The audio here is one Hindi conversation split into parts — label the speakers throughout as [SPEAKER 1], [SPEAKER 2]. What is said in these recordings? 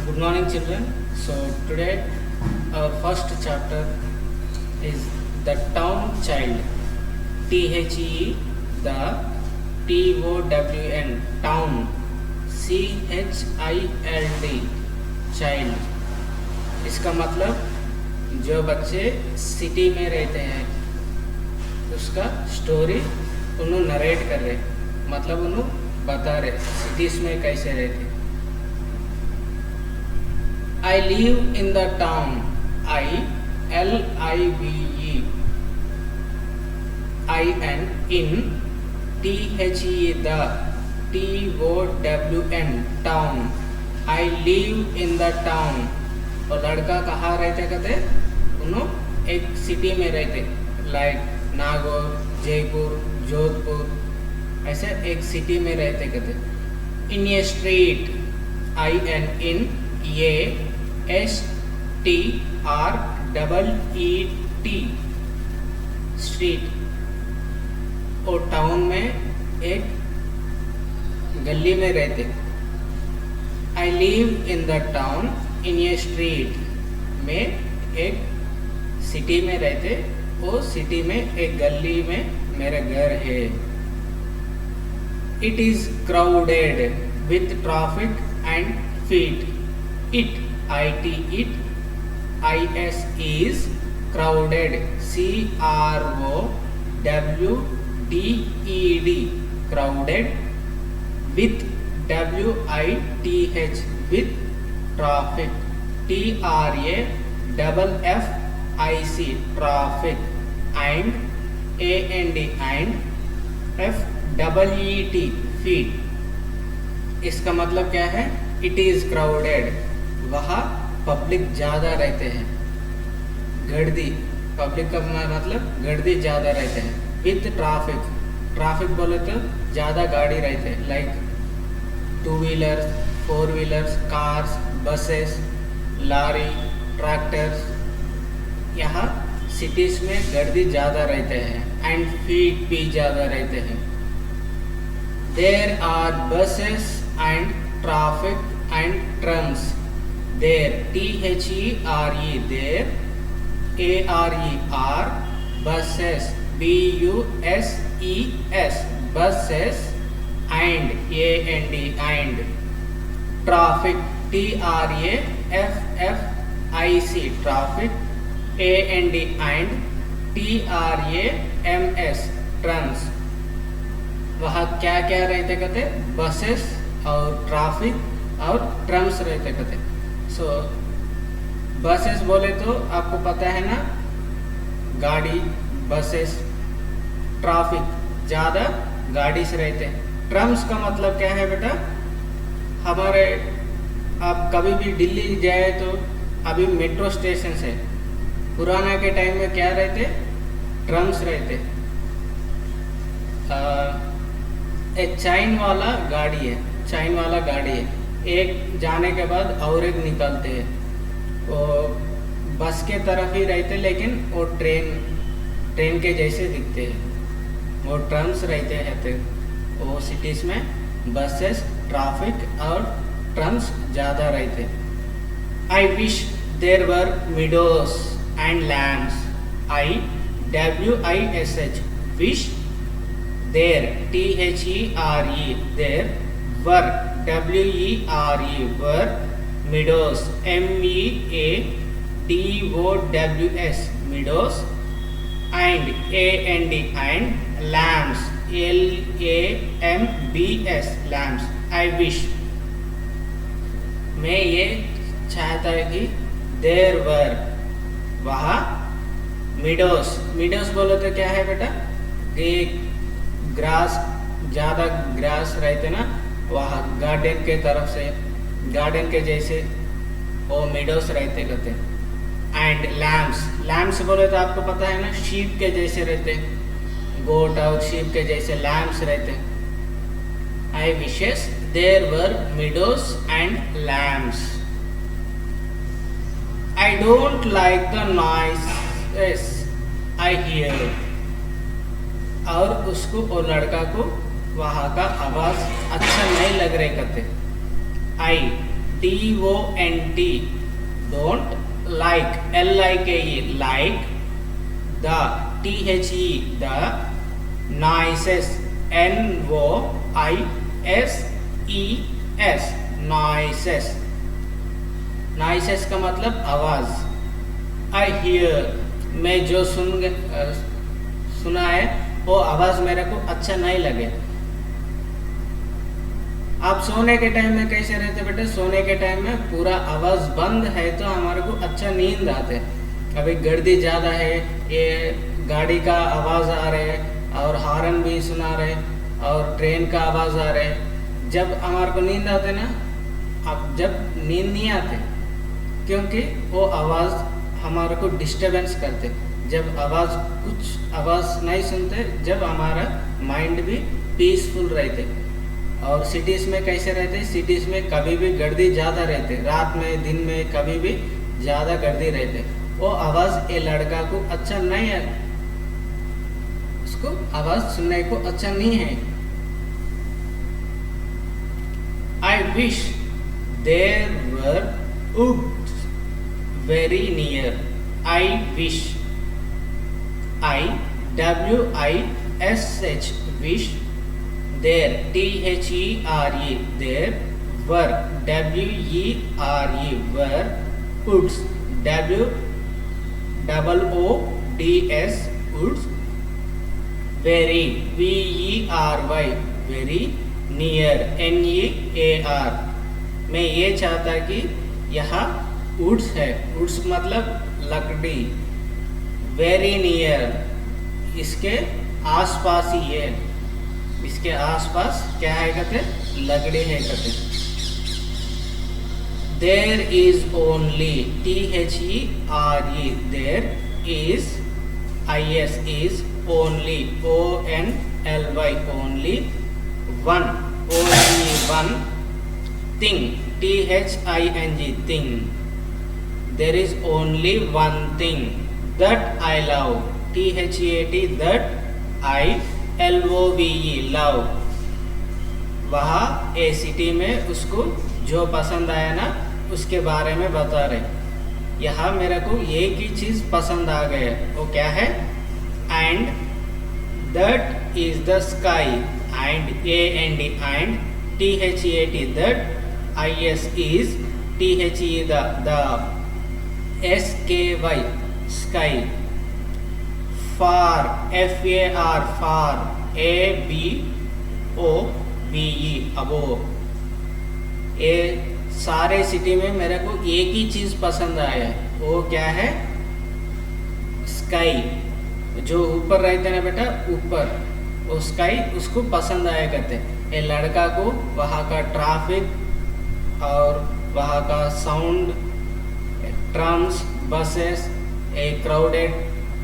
[SPEAKER 1] Good morning, children. So today our first chapter is the town child. THE, the TOWN, town. CHILD, child. इसका मतलब जो बच्चे सिटी में रहते हैं उसका स्टोरी उन्होंने नरेट कर रहे, मतलब उन्होंने बता रहे सिटीज में कैसे रहते. I live in the town. ILIVE IN in THE, the TOWN, town. I live in the town. और लड़का कहाँ रहते कहते, उन्होंने एक सिटी में रहते, लाइक नागौर, जयपुर, जोधपुर, ऐसे एक सिटी में रहते कहते. In a street, IN in STREET, street. और टाउन में एक गली में रहते. I live in the town in a street, में एक सिटी में रहते, वो सिटी में एक गली में मेरा घर है. It is crowded with traffic and feet. It, it, is crowded, CROWDED, crowded, with WITH, with traffic, TRAFFIC, traffic, and and FEET, feet. इसका मतलब क्या है? It is crowded, वहाँ पब्लिक ज़्यादा रहते हैं. गर्दी, पब्लिक का मतलब गर्दी ज़्यादा रहते हैं. विथ ट्रैफिक, ट्रैफिक बोले तो ज़्यादा गाड़ी रहते हैं, like 2 wheelers, 4 wheelers, cars, buses, lorry, tractors. यहाँ सिटीज़ में गर्दी ज़्यादा रहते हैं एंड फीट भी ज़्यादा रहते हैं. There are buses and traffic and trams. There, THERE, there, ARER, buses, BUSES, buses, and and traffic, TRAFFIC, traffic, and TRAMS, trams. वहाँ क्या क्या रहते कहते? बसेस और ट्रैफिक और ट्रम्स रहते कहते. सो बसेस बोले तो आपको पता है ना, गाड़ी, बसेस. ट्रैफिक, ज़्यादा गाड़ी से रहते हैं. ट्रम्स का मतलब क्या है बेटा? हमारे, आप कभी भी दिल्ली जाए तो अभी मेट्रो स्टेशन से, पुराना के टाइम में क्या रहते? ट्रम्स रहते. एक चाइन वाला गाड़ी है, चाइन वाला गाड़ी है, एक जाने के बाद और एक निकलते हैं. वो बस के तरफ ही रहते, लेकिन वो ट्रेन के जैसे दिखते हैं. वो ट्रम्स रहते हैं. तो वो सिटीज़ में बसेस, ट्रैफिक और ट्रम्स ज़्यादा रहते. I wish there were meadows and lambs. IWISH, wish. There, THERE, there. Were, WERE, were, meadows, MEADOWS, meadows, and lambs, LAMBS, lambs. I wish, मैं ये चाहता है कि there were, वहाँ meadows. meadows बोलो तो क्या है बेटा? एक ग्रास, ज़्यादा ग्रास रहते ना, वहाँ गार्डन के तरफ से, गार्डन के जैसे वो मीडोस रहते कहते. एंड लैम्स, लैम्स बोले तो आपको पता है ना, शीप के जैसे रहते, गोट और शीप के जैसे लैम्स रहते. I wishes there were meadows and lambs. I don't like the noise I hear. और उसको, और लड़का को वहाँ का आवाज़ अच्छा नहीं लग रहे कहते. आई T-O-N-T, don't like, L-I-K-E, like, the, T-H-E, the, noises, N-O-I-S-E-S, noises, noises का मतलब आवाज। I hear, मैं जो सुना है वो आवाज मेरे को अच्छा नहीं लगे। आप सोने के टाइम में कैसे रहते बेटे? सोने के टाइम में पूरा आवाज बंद है तो हमारे को अच्छा नींद आते। अभी गर्दी ज्यादा है, ये गाड़ी का आवाज आ रहे है और हॉर्न भी सुना रहे और ट्रेन का आवाज आ रहे, जब हमारे को नींद आते ना, अब जब नींद नहीं आते क्योंकि वो आवाज हमारे को डिस्टरबेंस करते। जब कुछ आवाज नहीं सुनते, जब हमारा माइंड भी पीसफुल रहते। और सिटीज में कैसे रहते? सिटीज में कभी भी गर्दी ज्यादा रहते, रात में दिन में कभी भी ज्यादा गर्दी रहते। वो आवाज ये लड़का को अच्छा नहीं है, उसको आवाज सुनने को अच्छा नहीं है। I wish there were woods very near. I wish, I-W-I-S-H, wish, there, T-H-E-R-E, there, were, W-E-R-E, were, woods, W-O-O-D-S, woods, very, V-E-R-Y, very, near, N-E-A-R। मैं ये चाहता कि यहाँ वुड्स है, वुड्स मतलब लकड़ी, वेरी नियर, इसके आसपास ही है, इसके आसपास क्या है कहते? लकड़ी है कहते। There is only, T-H-E-R-E, there is, I-S is only, O-N-L-Y, only, one, only one thing, T-H-I-N-G, thing. There is only one thing that I love, T-H-E-A-T, that I-L-O-V-E, love। वहाँ ए सिटी में उसको जो पसंद आया ना उसके बारे में बता रहे। यहाँ मेरे को एक ही चीज पसंद आ गया, वो क्या है? And that is the sky, and A-N-D, and T-H-E-A-T, that, I-S is, T-H-E, the, S-K-Y, sky, far, F-A-R, far, A-B-O-V-E, above। ये सारे सिटी में मेरे को एक ही चीज पसंद आया है, वो क्या है? स्काई, जो ऊपर रहते ना बेटा, ऊपर, वो स्काई उसको पसंद आया करते। ये लड़का को वहाँ का ट्रैफिक और वहाँ का साउंड, ट्रम्स, बसेस, ए क्राउडेड,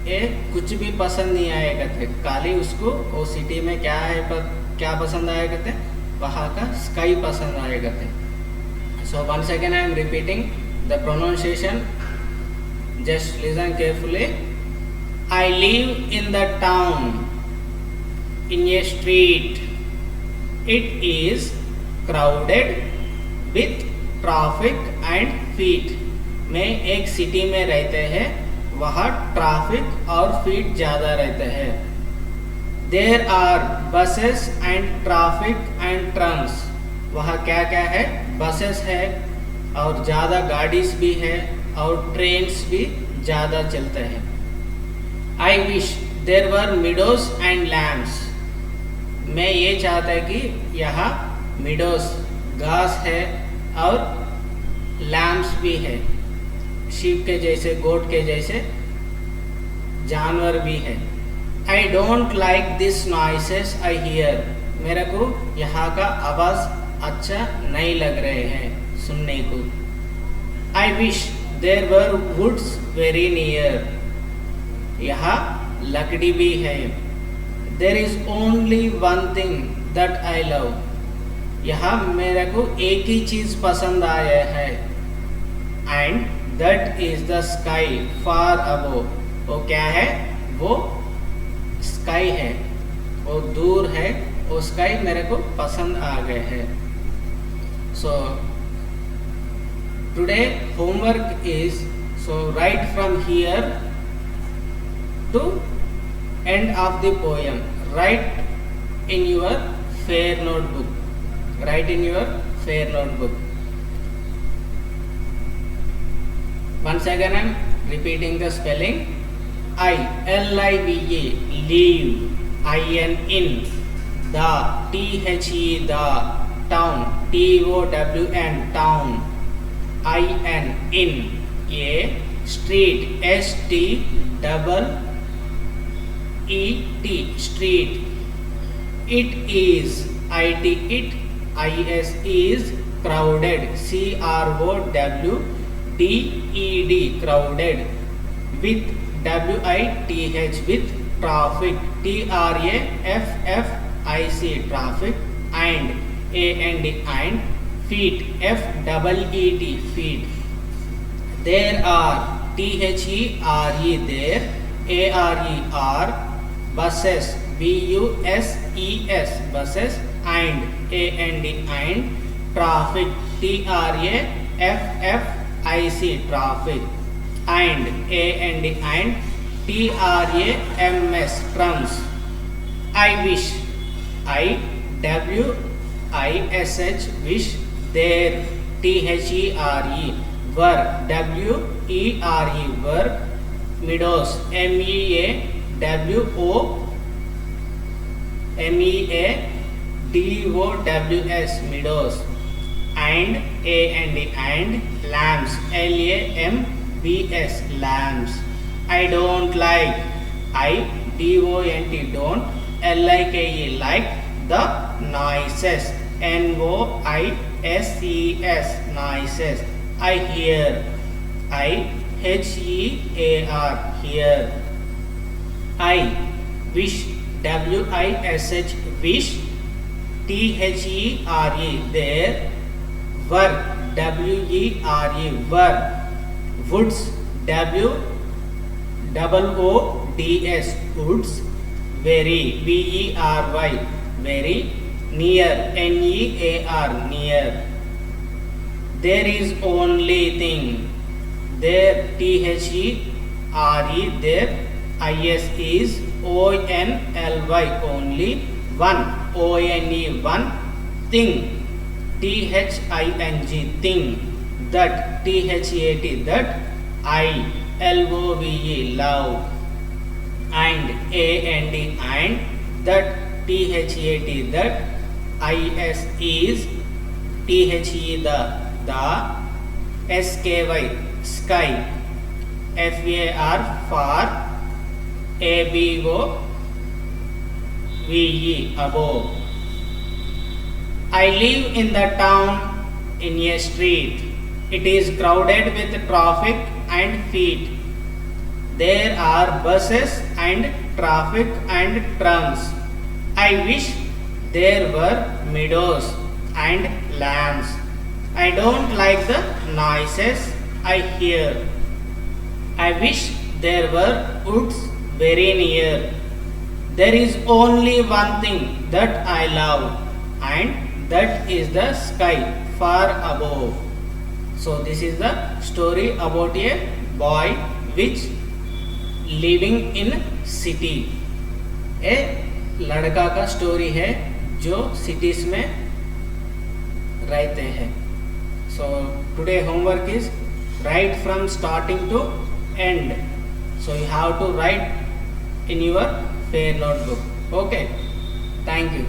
[SPEAKER 1] ये कुछ भी पसंद नहीं आया करते। खाली उसको वो सिटी में क्या है, क्या पसंद आया करते? वहाँ का स्काई पसंद आया करते। So once again I am repeating the pronunciation, just listen carefully। I live in the town, in a street, it is crowded with traffic and feet। में एक सिटी में रहते हैं, वहाँ ट्रैफिक और फीट ज़्यादा रहते हैं। There are buses and traffic and trams। वहाँ क्या क्या है? बसेस है और ज़्यादा गाड़ीज भी है और ट्रेन्स भी ज़्यादा चलते हैं। I wish there were meadows and lambs। मैं ये चाहता है कि यहाँ meadows, घास है और lambs भी है, शीप के जैसे, गोट के जैसे जानवर भी है। I don't like these noises I hear। मेरे को यहाँ का आवाज़ अच्छा नहीं लग रहे हैं सुनने को। I wish there were woods very near। यहाँ लकड़ी भी है। There is only one thing that I love। यहाँ मेरे को एक ही चीज पसंद आया है। And that is the sky far above। वो क्या है? वो स्काई है, वो दूर है, वो स्काई मेरे को पसंद आ गए है। So today homework is, so write from here to end of the poem. Write in your fair notebook. Write in your fair notebook. Once again I am repeating the spelling. I-L-I-V-E, leave. I-N, in. The, T-H-E, the. Town, T-O-W-N, town. I-N, in. A, street, S-T-E-E-T, street. It is, I-T, it. I-S is crowded, C-R-O-W-D-E-D, crowded. With, W-I-T-H, with. Traffic, T-R-A-F-F-I-C, traffic. And, A-N-D, and. Feet, F-E-E-T, feet. There are, T-H-E-R-E, there. A-R-E-R, buses, B-U-S-E-S, buses. And, A-N-D, and. Traffic, T-R-A-F-F-I-C, traffic. And, A-N-D, and. T-R-A-M-S, trams. I wish, I-W-I-S-H, wish. There, T-H-E-R-E, were, W-E-R-E, were. Meadows, M-E-A-W-O-M-E-A-D-O-W-S, meadows. And, A-N-D, and. Lamps, L-A-M-B-S, lamps. I don't like, I-D-O-N-T, don't. L-I-K-E, like. The noises, N-O-I-S-E-S, noises. I hear, I-H-E-A-R, hear. I wish, W-I-S-H, wish. T-H-E-R-E, there. Were, W-E-R-E, were. Woods, W-O-O-D-S, woods. Very, V-E-R-Y, very. Near, N-E-A-R, near. There is only thing. There, T-H-E-R-E, there. I-S is O-N-L-Y, only. One, O-N-E, one. Thing, T-H-I-N-G, thing. That, T-H-E-A-T, that. I, L-O-V-E, love. And, A-N-D, and. That, T-H-E-A-T, that. I-S is T-H-E, the. S-K-Y, sky. F-A-R, far. A-B-O-V-E, above. I live in the town in a street. It is crowded with traffic and feet. There are buses and traffic and trams. I wish there were meadows and lambs. I don't like the noises I hear. I wish there were woods very near. There is only one thing that I love, and that is the sky far above. So this is the story about a boy which living in city. ए लड़का का स्टोरी है जो सिटीज में रहते हैं. So today homework is write from starting to end. So you have to write in your fair notebook. Okay, thank you.